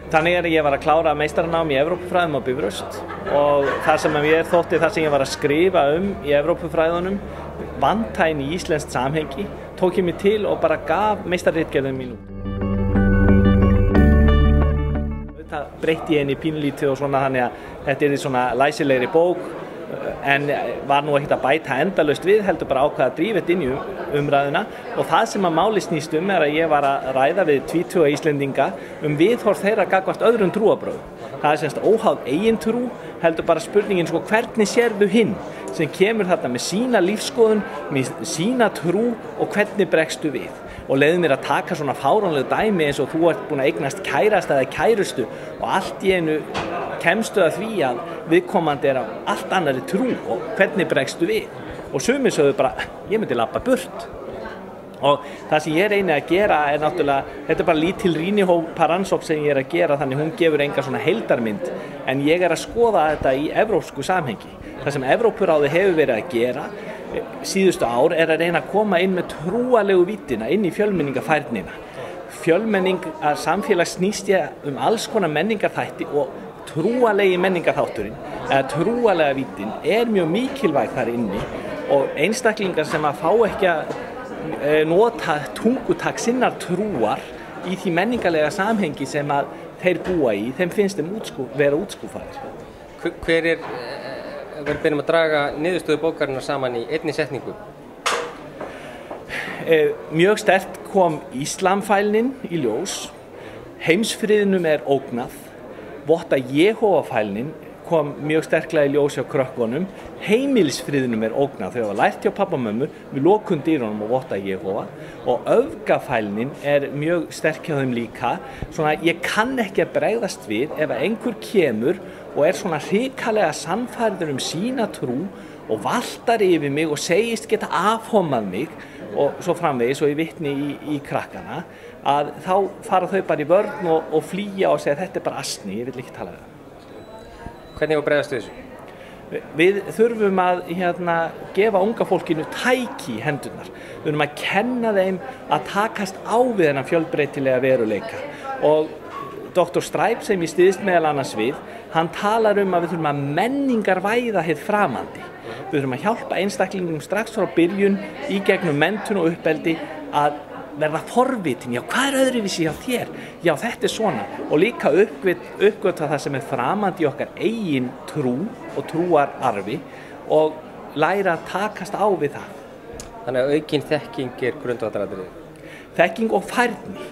Þannig ég var að klára meistaranám í Evrópufræðum á Bifröst og það sem mér þótti það sem ég var að skrifa í Evrópufræðunum vantaði í íslenskt samhengi, tók ég mig til og bara gaf meistarritgerðum mín út. Það breytti ég henni pínlítið og svona þannig að þetta er svona læsilegri bók en var nú ekkert að bæta endalaust við, heldur bara ákvað að drífa þetta inn í umræðuna og það sem að máli snýst er að ég var að ræða við 20 Íslendinga viðhorf þeirra gagnvart öðrum trúarbrögðum. Það er semst óháð eigin trú, heldur bara spurningin sko hvernig sérðu hinn sem kemur þarna með sína lífskoðun, með sína trú og hvernig bregstu við. Og leiði mér að taka svona fáránlegu dæmi eins og þú ert búin að eignast kærasta eða kærustu og allt í einu kemstu að því að viðkomandi af allt annari trú og hvernig bregstu við. Og sumir sögðu bara, ég myndi labba burt. Og það sem ég reyni að gera náttúrulega, þetta bara lítil rýnihópa rannsókn sem ég að gera þannig hún gefur enga svona heildarmynd en ég að skoða þetta í evrópsku samhengi. Það sem Evrópuráðið hefur verið að gera síðustu ár að reyna að koma inn með trúalegu víddina inn í fjölmenningafærnina. Fjölmenningar samfélag snýst ég alls konar menningarþætti og trúalegi menningarþátturinn eða trúalega víddin mjög mikilvæg þar inni og einstaklingar sem að fá ekki að nota tungutak sinnar trúar í því menningarlega samhengi sem að þeir búa í, þeim finnst þeim vera útskúfaðir. Hver við byrjum að draga niðurstöðu bókarinnar saman í einni setningu? Mjög sterkt kom Íslamfælnin í ljós, heimsfriðnum ógnað, votta Jehóvafælnin kom mjög sterklega í ljós hjá krökkunum, heimilisfriðnum ógnað, þau hafa lært hjá pappa og mömmu, við lokum dyrunum og votta Jehóva og öfgafælnin mjög sterk hjá þeim líka, svona ég kann ekki að bregðast við ef einhver kemur og svona hrikalega sannfærður sína trú og valtar yfir mig og segist geta afhómað mig og svo framvegis og ég vitni í krakkana að þá fara þau bara í vörn og flýja og segja þetta bara asni, ég vil ekki tala við það. Hvernig var bregðast við þessu? Við þurfum að gefa unga fólkinu tæki í hendurnar. Við þurfum að kenna þeim að takast á við þennan fjölbreytilega veruleika og Dr. Stræp sem ég styðst meðal annars við, hann talar að við þurfum að menningarvæða hið framandi. Við þurfum að hjálpa einstaklingum strax frá byrjun í gegnum menntun og uppeldi að verða forvitin, já hvað öðruvísi hjá þér? Já þetta svona og líka uppgötva það sem framandi í okkar eigin trú og trúararfi og læra að takast á við það. Þannig að aukin þekking grundvallaratriði? Þekking og færni.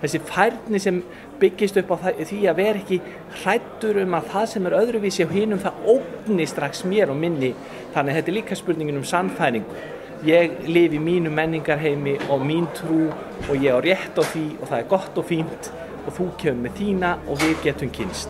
Þessi færni sem byggist upp á því að vera ekki hræddur að það sem öðruvísi á hinum það ógni strax mér og minni. Þannig að þetta líka spurningin sannfæringu. Ég lifi í mínu menningarheimi og mín trú og ég á rétt á því og það gott og fínt og þú kemur með þína og við getum kynnst.